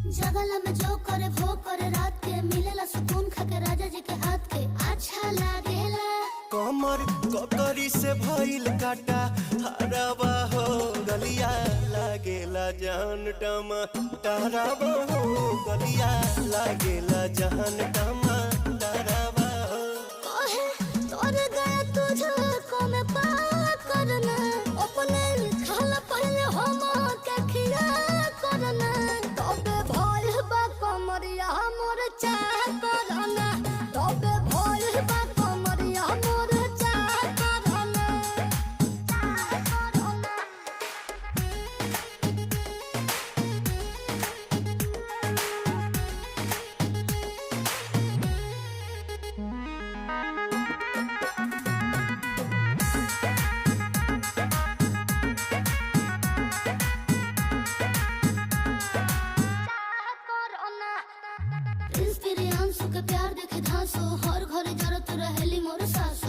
जगला में जो करे वो करे रात के मिलेला सुकून खाके राजा जी के हाथ के अच्छा लागेला। कमर ककरी से भइल काटा हराबा हो गलिया लागेला जान टमा ताराबा हो गलिया लागेला जान टमा ताराबा हो। कहे तोर गया तुझको मैं पार करना अपने खाला पहले हम के खिया करना तबे भइल बा कमरिया मोर चाह करना तबे भइल बा कमरिया मोर चाह करना चाह करना। प्रिंस प्रियांशु के प्यार देखे धांसो हर घर जरूरत रहेली मोर सासु।